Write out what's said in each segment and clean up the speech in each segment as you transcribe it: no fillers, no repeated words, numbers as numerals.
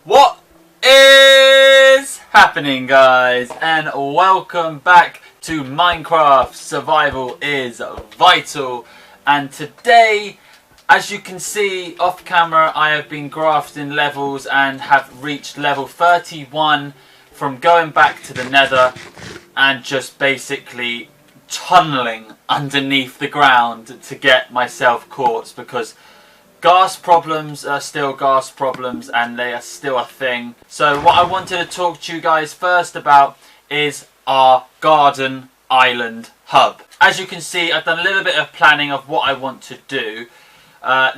What is happening, guys, and welcome back to Minecraft Survival is Vital. And today, as you can see off camera, I have been grafting levels and have reached level 31 from going back to the nether and just basically tunneling underneath the ground to get myself quartz, because gas problems are still gas problems and they are still a thing. So what I wanted to talk to you guys first about is our garden island hub. As you can see, I've done a little bit of planning of what I want to do.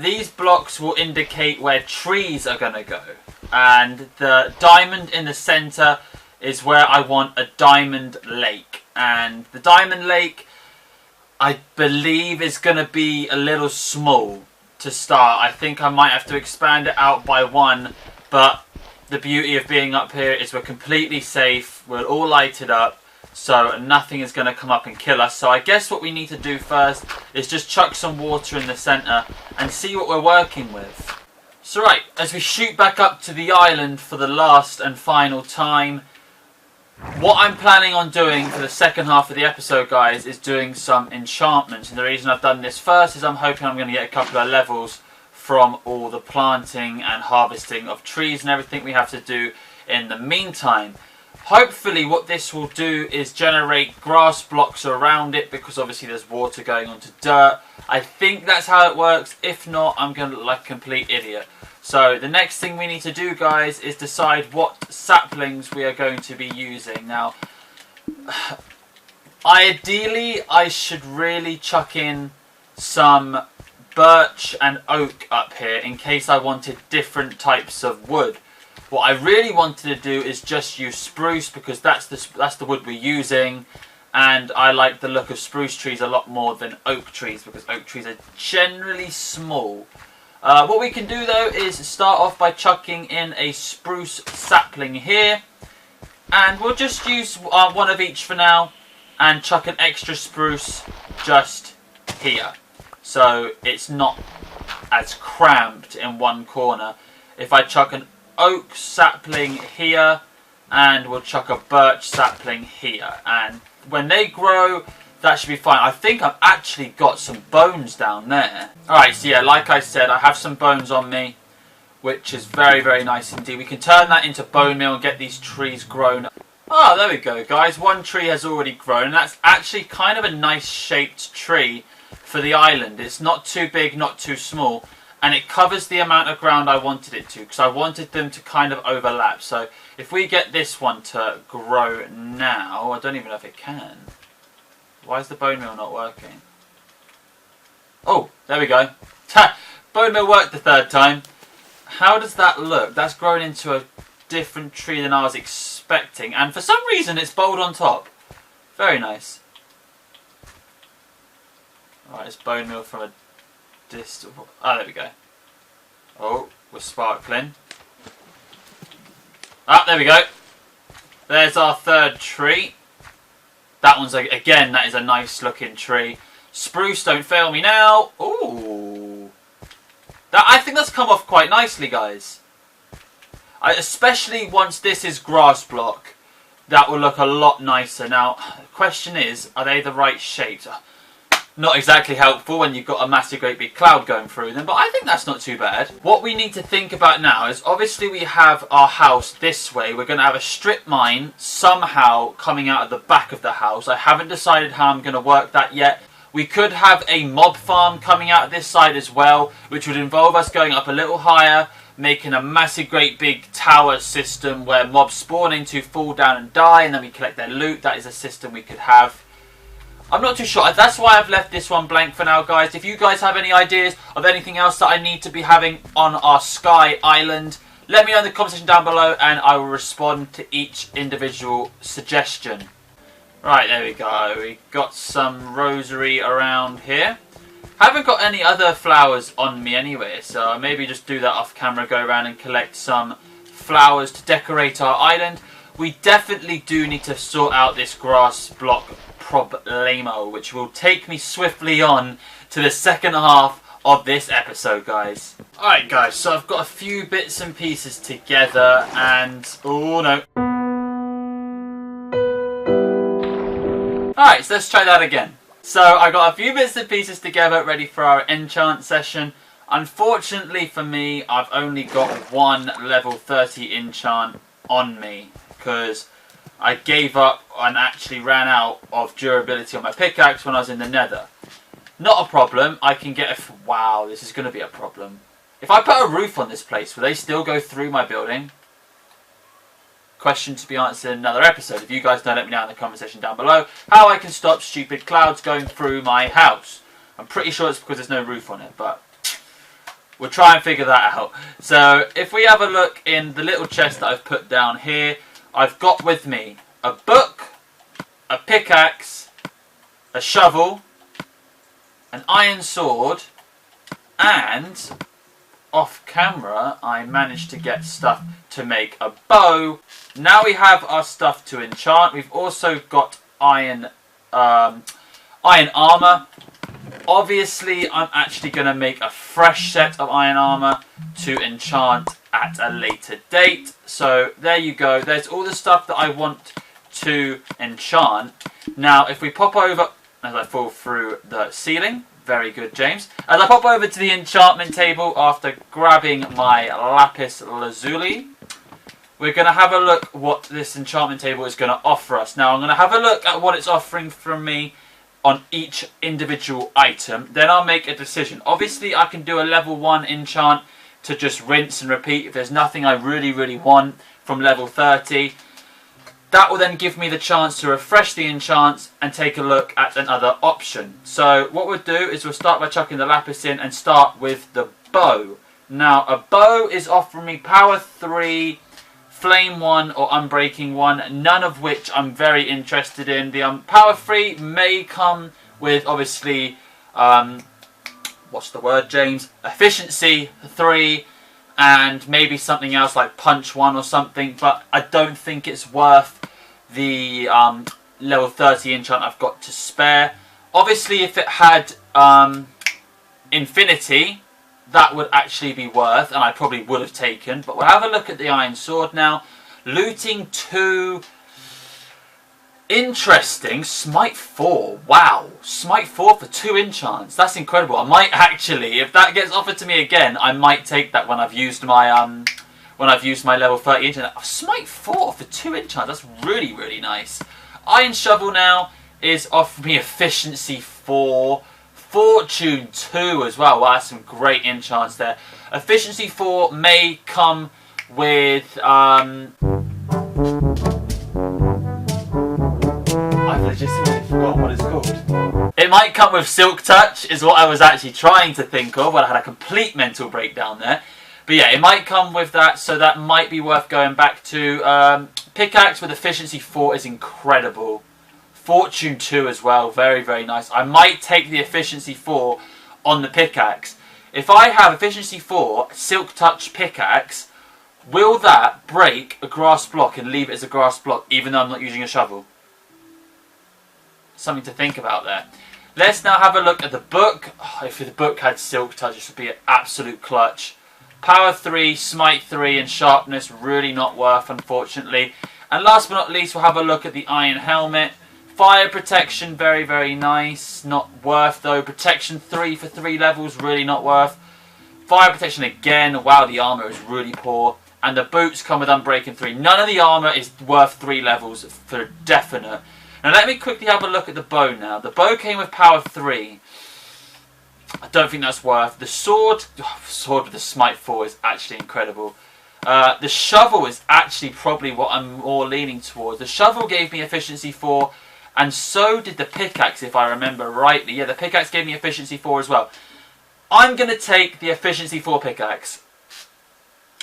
These blocks will indicate where trees are going to go, and the diamond in the center is where I want a diamond lake. And the diamond lake, I believe, is going to be a little small to start. I think I might have to expand it out by one, but the beauty of being up here is we're completely safe, we're all lighted up, so nothing is going to come up and kill us. So I guess what we need to do first is just chuck some water in the center and see what we're working with. So right, as we shoot back up to the island for the last and final time, what I'm planning on doing for the second half of the episode, guys, is doing some enchantments. And the reason I've done this first is I'm hoping I'm going to get a couple of levels from all the planting and harvesting of trees and everything we have to do in the meantime. Hopefully what this will do is generate grass blocks around it, because obviously there's water going onto dirt. I think that's how it works. If not, I'm going to look like a complete idiot. So the next thing we need to do, guys, is decide what saplings we are going to be using. Now, ideally, I should really chuck in some birch and oak up here in case I wanted different types of wood. What I really wanted to do is just use spruce, because that's the wood we're using, and I like the look of spruce trees a lot more than oak trees, because oak trees are generally small. What we can do though is start off by chucking in a spruce sapling here, and we'll just use one of each for now and chuck an extra spruce just here, so it's not as cramped in one corner. If I chuck an oak sapling here, and we'll chuck a birch sapling here, and when they grow, that should be fine. I think I've actually got some bones down there. Alright, so yeah, like I said, I have some bones on me, which is very, very nice indeed. We can turn that into bone meal and get these trees grown. Oh, there we go, guys. One tree has already grown, and that's actually kind of a nice shaped tree for the island. It's not too big, not too small, and it covers the amount of ground I wanted it to, because I wanted them to kind of overlap. So if we get this one to grow now, I don't even know if it can. Why is the bone meal not working? Oh, there we go. Bone meal worked the third time. How does that look? That's grown into a different tree than I was expecting. And for some reason, it's bold on top. Very nice. Alright, it's bone meal from a distance. Oh, there we go. Oh, we're sparkling. Ah, there we go. There's our third tree. That one's, again, that is a nice looking tree. Spruce, don't fail me now. Ooh. I think that's come off quite nicely, guys. Especially once this is grass block, that will look a lot nicer. Now, the question is, are they the right shapes? Not exactly helpful when you've got a massive great big cloud going through them, but I think that's not too bad. What we need to think about now is, obviously we have our house this way. We're going to have a strip mine somehow coming out of the back of the house. I haven't decided how I'm going to work that yet. We could have a mob farm coming out of this side as well, which would involve us going up a little higher, making a massive great big tower system where mobs spawn into, fall down and die, and then we collect their loot. That is a system we could have. I'm not too sure. That's why I've left this one blank for now, guys. If you guys have any ideas of anything else that I need to be having on our Sky Island, let me know in the comment section down below, and I will respond to each individual suggestion. Right, there we go. We got some rosary around here. Haven't got any other flowers on me anyway, so I'll maybe just do that off camera, go around and collect some flowers to decorate our island. We definitely do need to sort out this grass block problemo, which will take me swiftly on to the second half of this episode, guys. Alright guys, so I've got a few bits and pieces together and... oh no. Alright, so let's try that again. So I got a few bits and pieces together ready for our enchant session. Unfortunately for me, I've only got one level 30 enchant on me because I gave up and actually ran out of durability on my pickaxe when I was in the nether. Not a problem, I can get a... wow, this is going to be a problem. If I put a roof on this place, will they still go through my building? Question to be answered in another episode. If you guys know, let me know in the comment section down below how I can stop stupid clouds going through my house. I'm pretty sure it's because there's no roof on it, but we'll try and figure that out. So if we have a look in the little chest that I've put down here, I've got with me a book, a pickaxe, a shovel, an iron sword, and off camera I managed to get stuff to make a bow. Now we have our stuff to enchant. We've also got iron armor. Obviously I'm actually going to make a fresh set of iron armor to enchant at a later date. So there you go, there's all the stuff that I want to enchant. Now if we pop over, as I fall through the ceiling, very good James, as I pop over to the enchantment table after grabbing my lapis lazuli, we're going to have a look what this enchantment table is going to offer us. Now I'm going to have a look at what it's offering from me on each individual item, then I'll make a decision. Obviously I can do a level 1 enchant to just rinse and repeat if there's nothing I really want from level 30. That will then give me the chance to refresh the enchants and take a look at another option. So what we'll do is we'll start by chucking the lapis in and start with the bow. Now a bow is offering me power 3, flame 1 or unbreaking 1, none of which I'm very interested in. The power 3 may come with obviously, what's the word James? Efficiency 3 and maybe something else like punch 1 or something, but I don't think it's worth the level 30 enchant I've got to spare. Obviously if it had infinity, that would actually be worth, and I probably would have taken. But we'll have a look at the iron sword now. Looting 2. Interesting. Smite 4. Wow. Smite 4 for 2 enchants. That's incredible. I might actually, if that gets offered to me again, I might take that when I've used my level 30 enchant. Smite 4 for 2 enchants. That's really nice. Iron shovel now is offering me efficiency 4. Fortune 2 as well. Wow, that's some great enchants there. Efficiency 4 may come with... I've legitimately forgotten what it's called. It might come with Silk Touch is what I was actually trying to think of when I had a complete mental breakdown there. But yeah, it might come with that, so that might be worth going back to. Pickaxe with efficiency 4 is incredible. Fortune 2 as well, very nice. I might take the efficiency 4 on the pickaxe. If I have efficiency 4, silk touch pickaxe, will that break a grass block and leave it as a grass block even though I'm not using a shovel? Something to think about there. Let's now have a look at the book. Oh, if the book had silk touch, this would be an absolute clutch. Power 3, smite 3 and sharpness, really not worth unfortunately. And last but not least, we'll have a look at the iron helmet. Fire protection, very nice. Not worth though. Protection 3 for 3 levels, really not worth. Fire protection again. Wow, the armor is really poor. And the boots come with unbreaking 3. None of the armor is worth 3 levels for definite. Now let me quickly have a look at the bow now. The bow came with power 3. I don't think that's worth. The sword, sword with the smite 4 is actually incredible. The shovel is actually probably what I'm more leaning towards. The shovel gave me efficiency 4. And so did the pickaxe, if I remember rightly. Yeah, the pickaxe gave me efficiency 4 as well. I'm going to take the efficiency 4 pickaxe.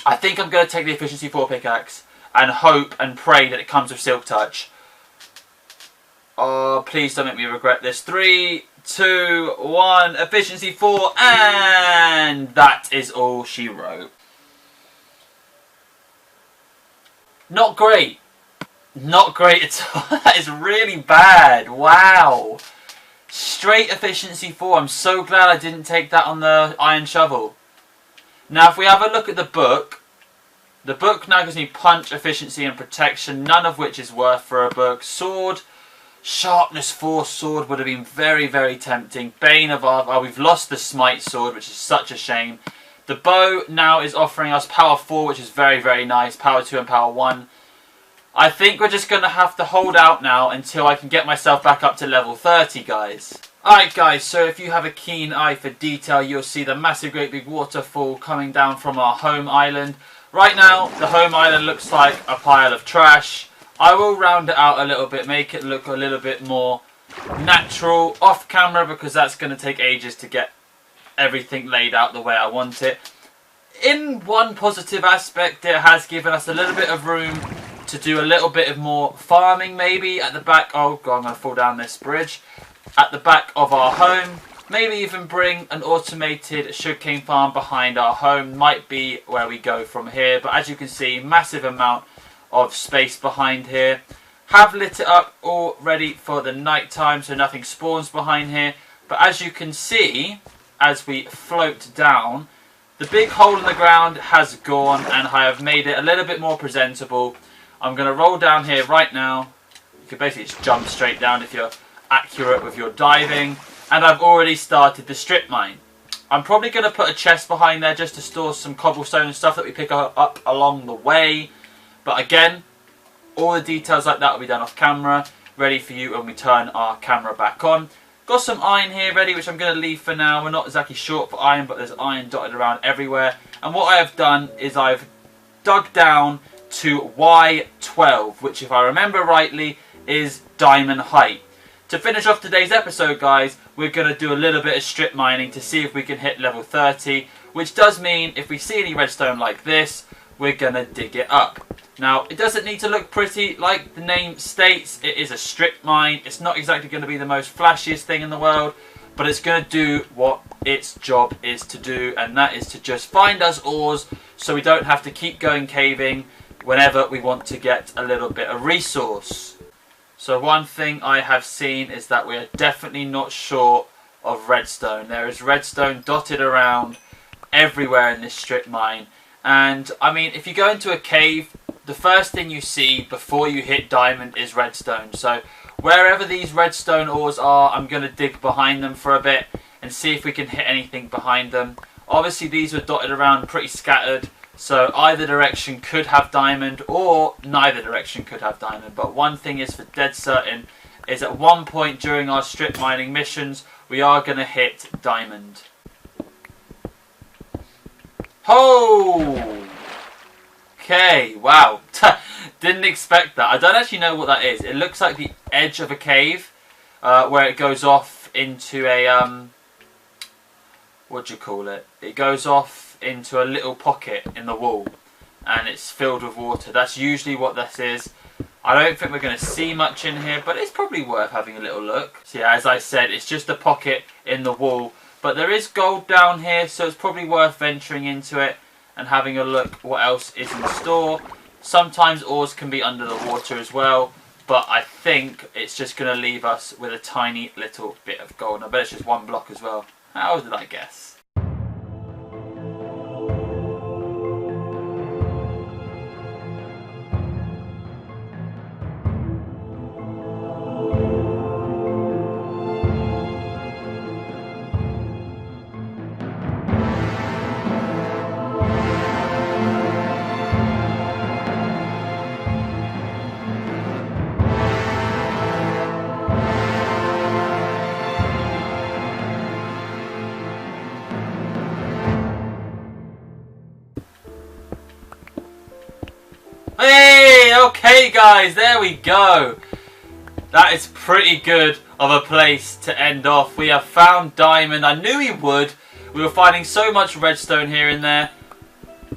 I think I'm going to take the efficiency 4 pickaxe and hope and pray that it comes with silk touch. Oh, please don't make me regret this. 3, 2, 1, efficiency 4, and that is all she wrote. Not great. Not great at all. That is really bad. Wow. straight efficiency 4. I'm so glad I didn't take that on the iron shovel. Now if we have a look at the book now gives me punch, efficiency and protection, none of which is worth for a book. Sword, sharpness 4 sword would have been very, very tempting. Bane of our... Oh, we've lost the smite sword, which is such a shame. The bow now is offering us power 4, which is very, very nice. Power 2 and power 1. I think we're just going to have to hold out now until I can get myself back up to level 30, guys. Alright guys, so if you have a keen eye for detail, you'll see the massive great big waterfall coming down from our home island. Right now, the home island looks like a pile of trash. I will round it out a little bit, make it look a little bit more natural off camera, because that's going to take ages to get everything laid out the way I want it. In one positive aspect, it has given us a little bit of room to do a little bit of more farming maybe at the back. Oh god, I'm going to fall down this bridge. At the back of our home. Maybe even bring an automated sugarcane farm behind our home. Might be where we go from here. But as you can see, massive amount of space behind here. Have lit it up all ready for the night time so nothing spawns behind here. But as you can see, as we float down, the big hole in the ground has gone and I have made it a little bit more presentable. I'm going to roll down here right now. You can basically just jump straight down if you're accurate with your diving. And I've already started the strip mine. I'm probably going to put a chest behind there just to store some cobblestone and stuff that we pick up along the way. But again, all the details like that will be done off camera, ready for you when we turn our camera back on. Got some iron here ready, which I'm going to leave for now. We're not exactly short for iron, but there's iron dotted around everywhere. And what I have done is I've dug down to Y12, which if I remember rightly is diamond height. To finish off today's episode, guys, we're going to do a little bit of strip mining to see if we can hit level 30, which does mean if we see any redstone like this, we're going to dig it up. Now, it doesn't need to look pretty. Like the name states, it is a strip mine. It's not exactly going to be the most flashiest thing in the world, but it's going to do what its job is to do, and that is to just find us ores so we don't have to keep going caving whenever we want to get a little bit of resource. So one thing I have seen is that we are definitely not short of redstone. There is redstone dotted around everywhere in this strip mine. And I mean, if you go into a cave, the first thing you see before you hit diamond is redstone. So wherever these redstone ores are, I'm going to dig behind them for a bit and see if we can hit anything behind them. Obviously these were dotted around pretty scattered. So either direction could have diamond or neither direction could have diamond. But one thing is for dead certain is at one point during our strip mining missions we are going to hit diamond. Oh! Okay, wow. Didn't expect that. I don't actually know what that is. It looks like the edge of a cave where it goes off into a... what do you call it? It goes off into a little pocket in the wall and it's filled with water. That's usually what this is. I don't think we're going to see much in here, but it's probably worth having a little look. So yeah, as I said, it's just a pocket in the wall, but there is gold down here, so it's probably worth venturing into it and having a look what else is in store. Sometimes ores can be under the water as well, but I think it's just going to leave us with a tiny little bit of gold. I bet it's just one block as well. How did I guess? Hey, okay guys, there we go. That is pretty good of a place to end off. We have found diamond. I knew we would. We were finding so much redstone here and there.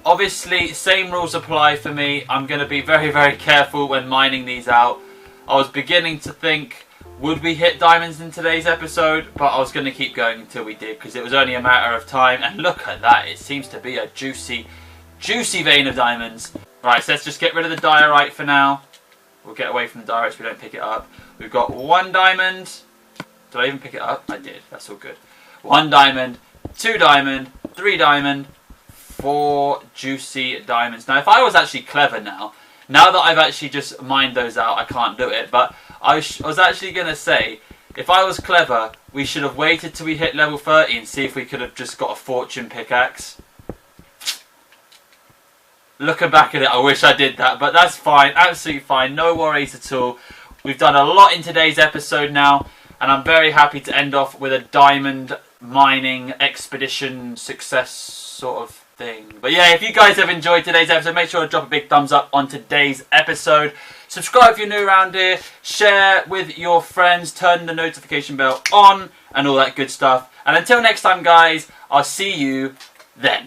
Obviously, same rules apply for me. I'm going to be very, very careful when mining these out. I was beginning to think, would we hit diamonds in today's episode? But I was going to keep going until we did, because it was only a matter of time. And look at that. It seems to be a juicy, juicy vein of diamonds. Right, so let's just get rid of the diorite for now. We'll get away from the diorite so we don't pick it up. We've got one diamond. Did I even pick it up? I did. That's all good. 1 diamond, 2 diamond, 3 diamond, 4 juicy diamonds. Now, if I was actually clever now that I've actually just mined those out, I can't do it. But I was actually going to say, if I was clever, we should have waited till we hit level 30 and see if we could have just got a fortune pickaxe. Looking back at it, I wish I did that, but that's fine, absolutely fine, no worries at all. We've done a lot in today's episode now, and I'm very happy to end off with a diamond mining expedition success sort of thing. But yeah, if you guys have enjoyed today's episode, make sure to drop a big thumbs up on today's episode. Subscribe if you're new around here, share with your friends, turn the notification bell on, and all that good stuff. And until next time, guys, I'll see you then.